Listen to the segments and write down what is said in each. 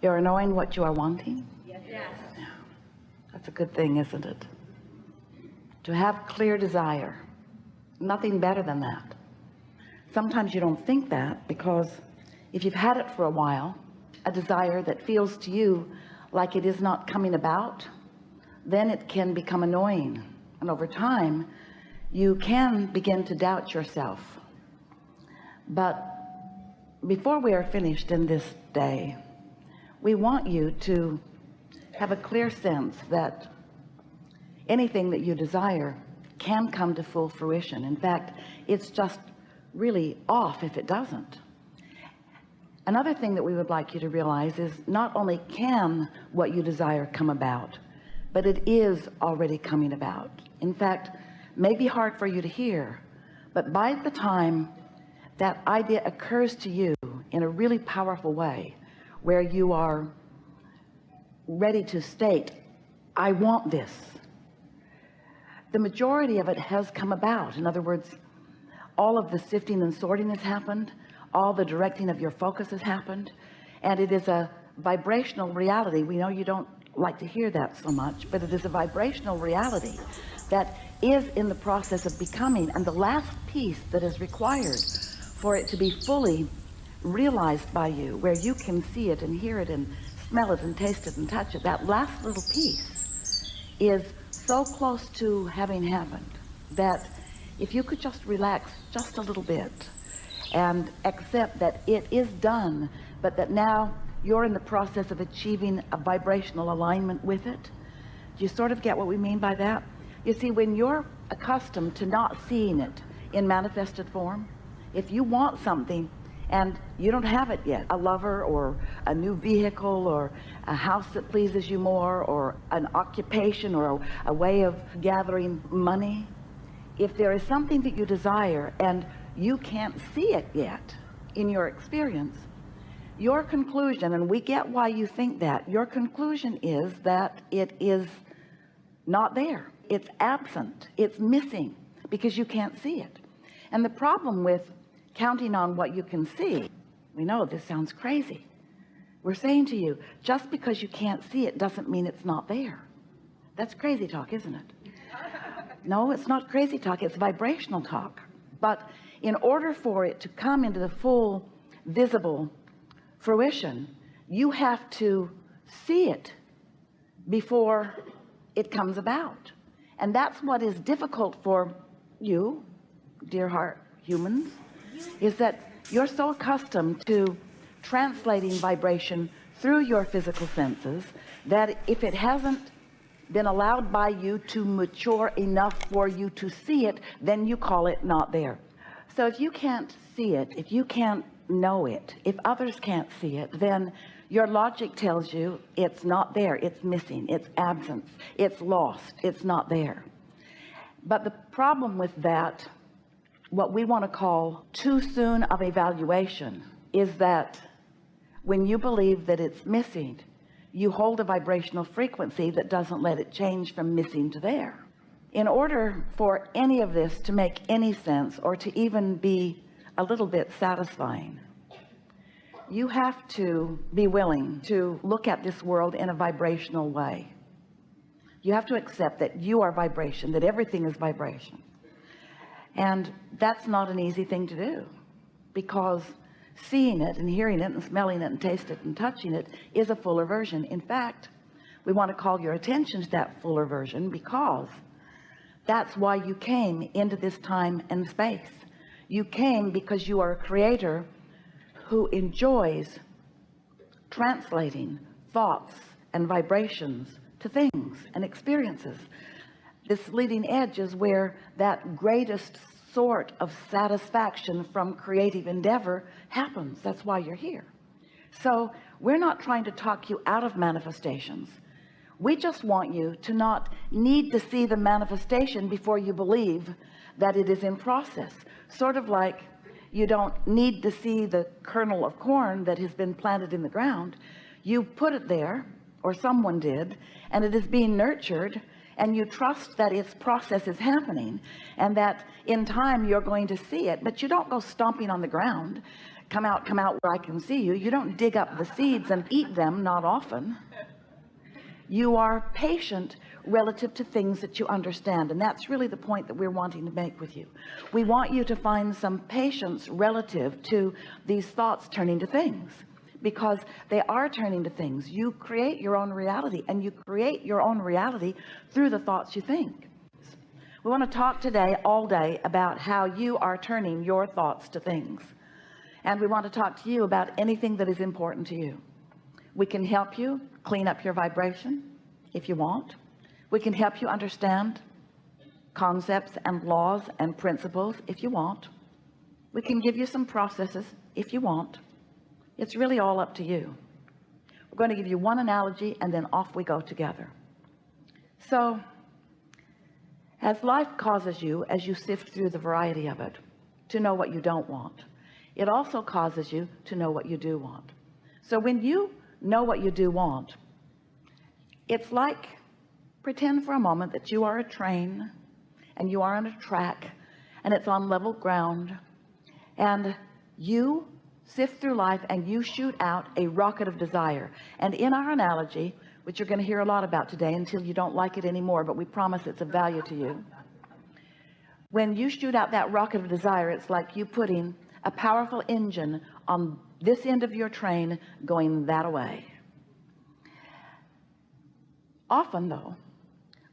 You're knowing what you are wanting? Yes. Yeah. That's a good thing, isn't it? To have clear desire. Nothing better than that. Sometimes you don't think that, because if you've had it for a while, a desire that feels to you like it is not coming about, then it can become annoying, and over time you can begin to doubt yourself. But before we are finished in this day, we want you to have a clear sense that anything that you desire can come to full fruition. In fact, it's just really off if it doesn't. Another thing that we would like you to realize is not only can what you desire come about, but it is already coming about. In fact, may be hard for you to hear, but by the time that idea occurs to you in a really powerful way, where you are ready to state, I want this, the majority of it has come about. In other words, all of the sifting and sorting has happened, all the directing of your focus has happened, and it is a vibrational reality. We know you don't like to hear that so much, but it is a vibrational reality that is in the process of becoming, and the last piece that is required for it to be fully realized by you, where you can see it and hear it and smell it and taste it and touch it, that last little piece is so close to having happened that if you could just relax just a little bit and accept that it is done, but that now you're in the process of achieving a vibrational alignment with it. Do you sort of get what we mean by that? You see, when you're accustomed to not seeing it in manifested form, if you want something and you don't have it yet, a lover or a new vehicle or a house that pleases you more or an occupation or a way of gathering money, if there is something that you desire and you can't see it yet in your experience, your conclusion, and we get why you think that, your conclusion is that it is not there, it's absent, it's missing, because you can't see it. And the problem with counting on what you can see, we know this sounds crazy. We're saying to you, just because you can't see it doesn't mean it's not there. That's crazy talk, isn't it? No, it's not crazy talk, it's vibrational talk. But in order for it to come into the full visible fruition, you have to see it before it comes about. And that's what is difficult for you, dear heart humans, is that you're so accustomed to translating vibration through your physical senses that if it hasn't been allowed by you to mature enough for you to see it, then you call it not there. So if you can't see it, if you can't know it, if others can't see it, then your logic tells you it's not there, it's missing, it's absent, it's lost, it's not there. But the problem with that, what we want to call too soon of evaluation, is that when you believe that it's missing, you hold a vibrational frequency that doesn't let it change from missing to there. In order for any of this to make any sense or to even be a little bit satisfying, you have to be willing to look at this world in a vibrational way. You have to accept that you are vibration, that everything is vibration. And that's not an easy thing to do, because seeing it and hearing it and smelling it and tasting it and touching it is a fuller version. In fact, we want to call your attention to that fuller version, because that's why you came into this time and space. You came because you are a creator who enjoys translating thoughts and vibrations to things and experiences. This leading edge is where that greatest sort of satisfaction from creative endeavor happens. That's why you're here. So we're not trying to talk you out of manifestations. We just want you to not need to see the manifestation before you believe that it is in process. Sort of like you don't need to see the kernel of corn that has been planted in the ground. You put it there, or someone did, and it is being nurtured, and you trust that its process is happening and that in time you're going to see it. But you don't go stomping on the ground. come out where I can see you. You don't dig up the seeds and eat them, not often. You are patient relative to things that you understand, and that's really the point that we're wanting to make with you. We want you to find some patience relative to these thoughts turning to things, because they are turning to things. You create your own reality, and you create your own reality through the thoughts you think. We want to talk today all day about how you are turning your thoughts to things, and we want to talk to you about anything that is important to you. We can help you clean up your vibration if you want. We can help you understand concepts and laws and principles if you want. We can give you some processes if you want. It's really all up to you. We're going to give you one analogy, and then off we go together. So as life causes you, as you sift through the variety of it, to know what you don't want, it also causes you to know what you do want. So when you know what you do want, it's like, pretend for a moment that you are a train and you are on a track and it's on level ground, and you sift through life and you shoot out a rocket of desire. And in our analogy, which you're going to hear a lot about today until you don't like it anymore, but we promise it's of value to you, when you shoot out that rocket of desire, it's like you putting a powerful engine on this end of your train going that way. Often though,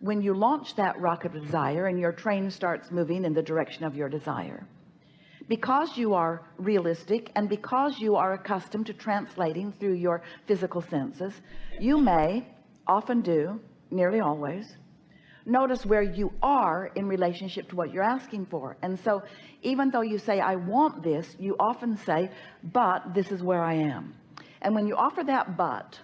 when you launch that rocket of desire and your train starts moving in the direction of your desire, because you are realistic and because you are accustomed to translating through your physical senses, you may, often do, nearly always, notice where you are in relationship to what you're asking for. And so even though you say, I want this, you often say, but this is where I am. And when you offer that but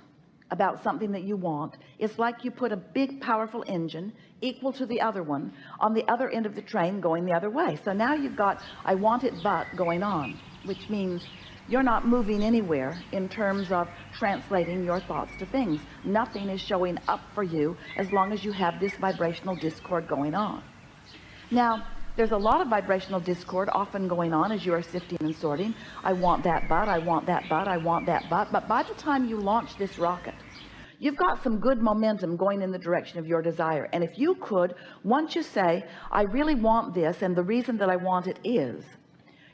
about something that you want, it's like you put a big powerful engine equal to the other one on the other end of the train going the other way. So now you've got I want it but going on, which means you're not moving anywhere in terms of translating your thoughts to things. Nothing is showing up for you as long as you have this vibrational discord going on. Now there's a lot of vibrational discord often going on as you are sifting and sorting. I want that but, I want that but, I want that but by the time you launch this rocket, you've got some good momentum going in the direction of your desire. And if you could, once you say I really want this, and the reason that I want it is,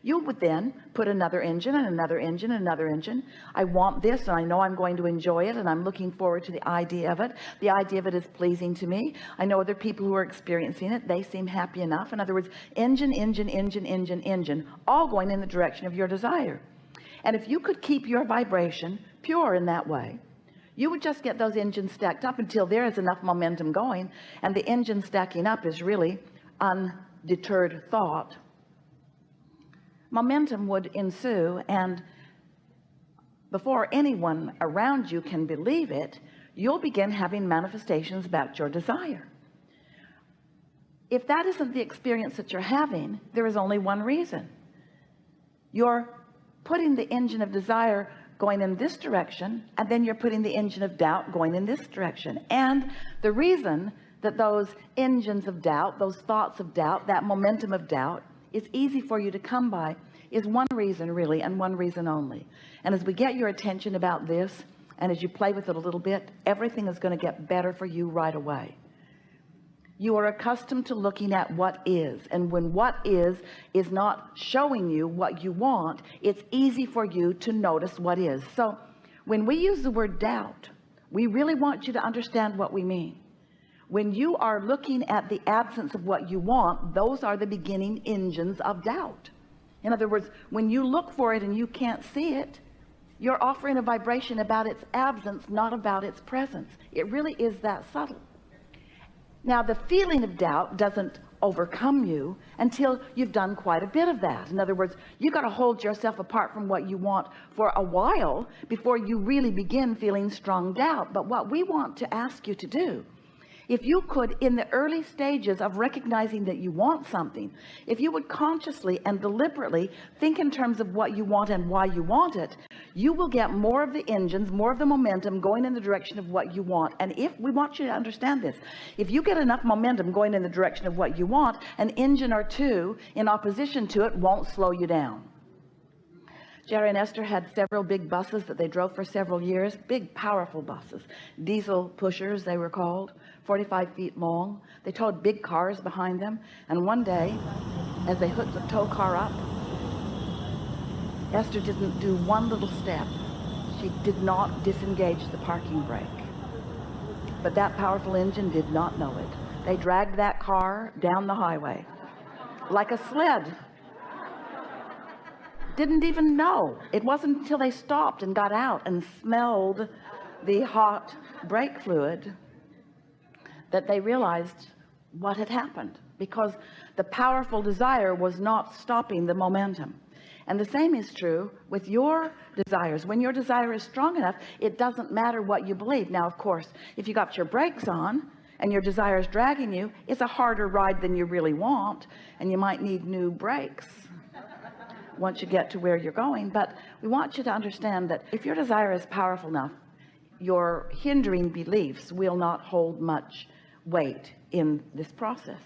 you would then put another engine and another engine and another engine. I want this, and I know I'm going to enjoy it, and I'm looking forward to the idea of it. The idea of it is pleasing to me. I know other people who are experiencing it. They seem happy enough. In other words, engine, engine, engine, engine, engine, all going in the direction of your desire. And if you could keep your vibration pure in that way, you would just get those engines stacked up until there is enough momentum going, and the engine stacking up is really undeterred thought. Momentum would ensue, and before anyone around you can believe it, you'll begin having manifestations about your desire. If that isn't the experience that you're having, there is only one reason. You're putting the engine of desire going in this direction, and then you're putting the engine of doubt going in this direction. And the reason that those engines of doubt, those thoughts of doubt, that momentum of doubt is easy for you to come by is one reason really, and one reason only. And as we get your attention about this, and as you play with it a little bit, everything is going to get better for you right away. You are accustomed to looking at what is, and when what is not showing you what you want, it's easy for you to notice what is. So when we use the word doubt, we really want you to understand what we mean. When you are looking at the absence of what you want, those are the beginning engines of doubt. In other words, when you look for it and you can't see it, you're offering a vibration about its absence, not about its presence. It really is that subtle. Now, the feeling of doubt doesn't overcome you until you've done quite a bit of that. In other words, you've got to hold yourself apart from what you want for a while before you really begin feeling strong doubt. But what we want to ask you to do, if you could, in the early stages of recognizing that you want something, if you would consciously and deliberately think in terms of what you want and why you want it, you will get more of the engines, more of the momentum going in the direction of what you want. And if we want you to understand this, if you get enough momentum going in the direction of what you want, an engine or two in opposition to it won't slow you down. Jerry and Esther had several big buses that they drove for several years, big powerful buses, diesel pushers they were called, 45 feet long. They towed big cars behind them, and one day as they hooked the tow car up, Esther didn't do one little step. She did not disengage the parking brake, but that powerful engine did not know it. They dragged that car down the highway like a sled. Didn't even know. It wasn't until they stopped and got out and smelled the hot brake fluid that they realized what had happened, because the powerful desire was not stopping the momentum. And the same is true with your desires. When your desire is strong enough, it doesn't matter what you believe. Now, of course, if you got your brakes on and your desire is dragging you, it's a harder ride than you really want, and you might need new brakes once you get to where you're going. But we want you to understand that if your desire is powerful enough, your hindering beliefs will not hold much weight in this process.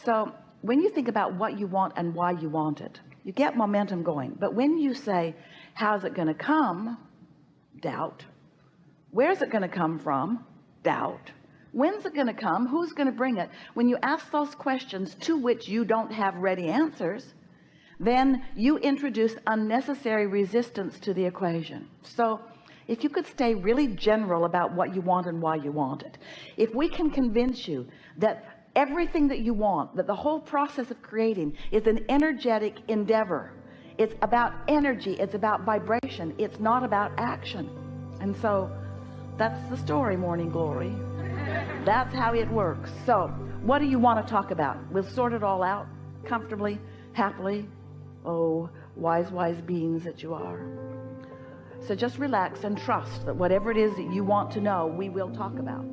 So when you think about what you want and why you want it, you get momentum going. But when you say, how's it going to come? Doubt. Where's it going to come from? Doubt. When's it going to come? Who's going to bring it? When you ask those questions to which you don't have ready answers, then you introduce unnecessary resistance to the equation. So if you could stay really general about what you want and why you want it, if we can convince you that everything that you want, that the whole process of creating is an energetic endeavor, it's about energy, it's about vibration, it's not about action. And so that's the story, Morning Glory. That's how it works. So what do you want to talk about? We'll sort it all out comfortably, happily. Oh, wise beings that you are. So just relax and trust that whatever it is that you want to know, we will talk about.